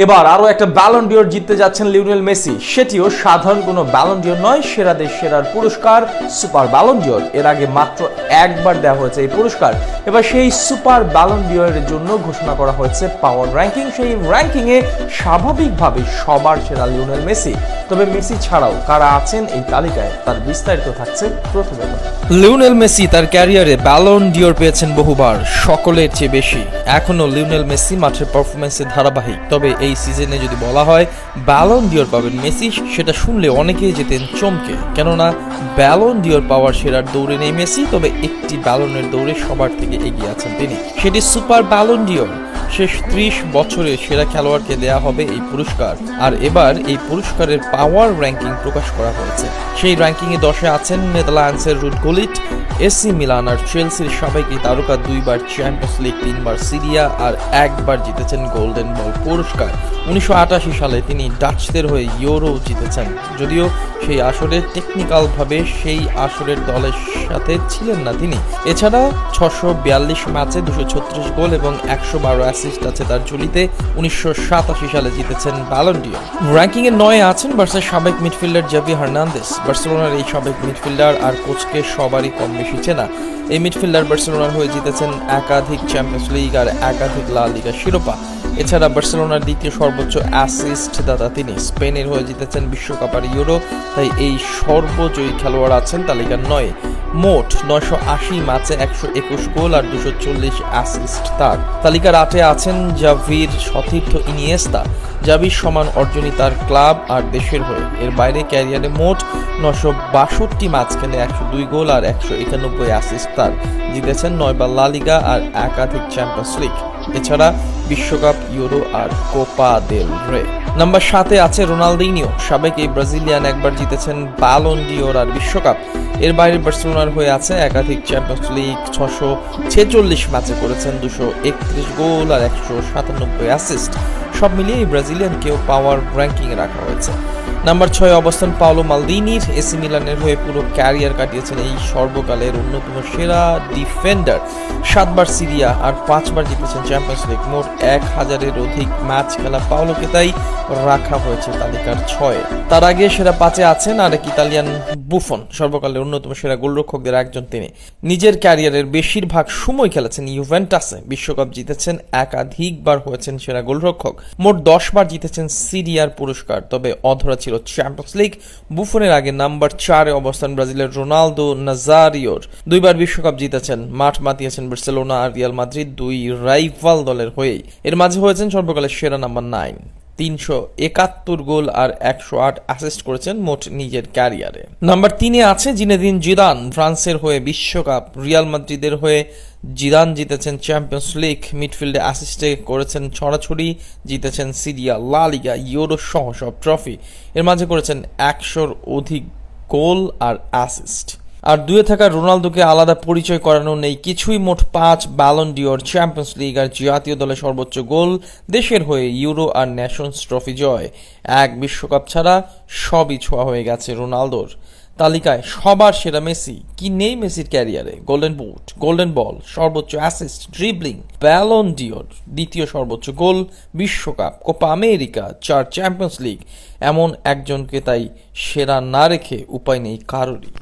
এবার আরো একটা ব্যালন ডিওর জিততে যাচ্ছেন লিওনেল মেসি, সেটিও সাধারণ কোনো ব্যালন ডিওর নয়, সেরাদের সেরার পুরস্কার সুপার ব্যালন ডিওর। এর আগে মাত্র একবার দেওয়া হয়েছে এই পুরস্কার, এবার সেই সুপার ব্যালন ডিওরের জন্য ঘোষণা করা হয়েছে পাওয়ার র্যাঙ্কিং। সেই র্যাঙ্কিং এ স্বাভাবিকভাবে সবার সেরা লিওনেল মেসি। তবে মেসি ছাড়াও কারা আছেন এই তালিকায় তার বিস্তারিত থাকছে প্রতিবেদন। লিওনেল মেসি তার ক্যারিয়ারে ব্যালন ডিওর পেয়েছেন বহুবার, সকলের চেয়ে বেশি। এখনো লিওনেল মেসি মাঠের পারফরমেন্সে ধারাবাহিক, তবে এই সিজনে যদি বলা হয় ব্যালন ডিওর পাবেন মেসি, সেটা শুনলে অনেকেই যেতেন চমকে, কেননা ব্যালন ডিওর পাওয়ার সেরার দৌড়ে নেই মেসি, তবে একটি ব্যালনের দৌড়ে সবার থেকে এগিয়ে আছেন তিনি, সেটি সুপার ব্যালন ডিওর। শেষ 30 বছরে সেরা খেলোয়াড়কে দেয়া হবে এই পুরস্কার, আর এবার এই পুরস্কারের পাওয়ার র্যাঙ্কিং প্রকাশ করা হয়েছে। সেই র্যাঙ্কিং এ 10-এ আছেন নেদারল্যান্ডসের রুড গুলিট, এসি মিলান আর চেলসির সাবেক এই তারকা, 2বার চ্যাম্পিয়ন্স লিগ, 3বার সিরিয়া আর একবার জিতেছেন গোল্ডেন বল পুরস্কার। 1988 সালে তিনি ডাচদের হয়ে ইউরো জিতেছেন, যদিও সেই আসরে টেকনিক্যাল ভাবে সেই আসরের দলের সাথে ছিলেন না তিনি। এছাড়া 642 ম্যাচে 236 গোল এবং 112 অ্যাসিস্ট আছে তার ঝুলিতে। 1987 সালে জিতেছেন ব্যালন ডিওর। র্যাঙ্কিং এর 9-এ আছেন বার্সার সাবেক মিডফিল্ডার জাভি হার্নান্দেস। বার্সেলোনার এই সাবেক মিডফিল্ডার আর কোচকে সবারই কম বেশি চেনা। এই মিডফিল্ডার বার্সেলোনার হয়ে জিতেছেন একাধিক চ্যাম্পিয়ন্স লিগ আর একাধিক লা লিগা শিরোপা। এছাড়া বার্সেলোনার দ্বিতীয় সর্বোচ্চ অ্যাসিস্ট দাতা তিনি। স্পেনের হয়ে জিতেছেন বিশ্বকাপ আর ইউরো, তাই এই সর্বজয়ী খেলোয়াড় আছেন তালিকার 9-এ। মোট 980 ম্যাচে 121 গোল আর 240 অ্যাসিস্ট তার। তালিকার 8-এ আছেন জাভির সতীর্থ ইনিয়েস্তা। জাভির সমান অর্জনই তার ক্লাব আর দেশের হয়ে। এর বাইরে ক্যারিয়ারে মোট 962 ম্যাচ খেলে 102 গোল আর 191 অ্যাসিস্ট তার। জিতেছেন 9বার লা লিগা আর একাধিক চ্যাম্পিয়ন্স লিগ। এছাড়া বিশ্বকাপ, ইউরো আর কোপা দেল রে। নাম্বার 7-এ আছে রোনালদিনিও। সাবেক এই ব্রাজিলিয়ান একবার জিতেছেন ব্যালন ডিওর আর বিশ্বকাপ। এর বাইরে বার্সেলোনার হয়ে আছে একাধিক চ্যাম্পিয়ন্স লিগ, 646 ম্যাচে করেছেন 231 গোল আর 197 অ্যাসিস্ট। সব মিলিয়ে এই ব্রাজিলিয়ানকেও পাওয়ার র্যাঙ্কিং এ রাখা হয়েছে। নাম্বার 6-এ অবস্থান পাওলো মালদিনির। এসি মিলানের হয়ে পুরো ক্যারিয়ার কাটিয়েছেন এই সর্বকালের অন্যতম সেরা ডিফেন্ডার। 7বার সিরিয়া আর 5বার জিতেছেন চ্যাম্পিয়ন্স লিগ। মোট 1000-এর অধিক ম্যাচ খেলা পাওলোকে তাই রাখা হয়েছে তালিকার 6-এ। তার আগে সেরা 5-এ আছেন আরেক ইতালিয়ান, বুফন। সর্বকালের অন্যতম সেরা গোলরক্ষকদের একজন তিনি। নিজের ক্যারিয়ারের বেশিরভাগ সময় খেলেছেন ইউভেন্টাসে। বিশ্বকাপ জিতেছেন, একাধিকবার হয়েছেন সেরা গোলরক্ষক। মোট 10বার জিতেছেন সিরিয়ার পুরস্কার, তবে অধরা ছিল চ্যাম্পিয়ন্স লিগ। বুফনের আগে নাম্বার 4-এ অবস্থান ব্রাজিলের রোনালদো নাজারিওর। 2বার বিশ্বকাপ জিতেছেন, মাঠ মাতিয়েছেন বার্সেলোনা আর রিয়াল মাদ্রিদ, 2 রাইভাল দলের হয়েই। এর মাঝে হয়েছেন সর্বকালের সেরা নাম্বার 9, 371 গোল আর 108 অ্যাসিস্ট করেছেন মোট নিজের ক্যারিয়ারে। নাম্বার 3-এ আছে জিনেদিন জিদান। ফ্রান্সের হয়ে বিশ্বকাপ, রিয়াল মাদ্রিদের হয়ে জিদান জিতেছেন চ্যাম্পিয়ন্স লিগ। মিডফিল্ডে অ্যাসিস্টে করেছেন ছড়াছড়ি, জিতেছেন সিরিয়া, লা লিগা, ইউরো সহ সব ট্রফি। এর মাঝে করেছেন 100-র অধিক গোল আর অ্যাসিস্ট। আর 2-এ থাকা রোনালদোকে আলাদা পরিচয় করানো নেই কিছুই। মোট 5 ব্যালন ডিওর, চ্যাম্পিয়ন্স লিগ আর জাতীয় দলের সর্বোচ্চ গোল, দেশের হয়ে ইউরো আর ন্যাশনস ট্রফি জয়। 1 বিশ্বকাপ ছাড়া সবই ছোঁয়া হয়ে গেছে রোনালদোর। তালিকায় সবার সেরা মেসি, কি নেই মেসির ক্যারিয়ারে? গোল্ডেন বুট, গোল্ডেন বল, সর্বোচ্চ অ্যাসিস্ট, ড্রিবলিং, ব্যালন ডিওর, দ্বিতীয় সর্বোচ্চ গোল, বিশ্বকাপ, কোপা আমেরিকা, 4 চ্যাম্পিয়ন্স লিগ। এমন একজনকে তাই সেরা না রেখে উপায় নেই কারোরই।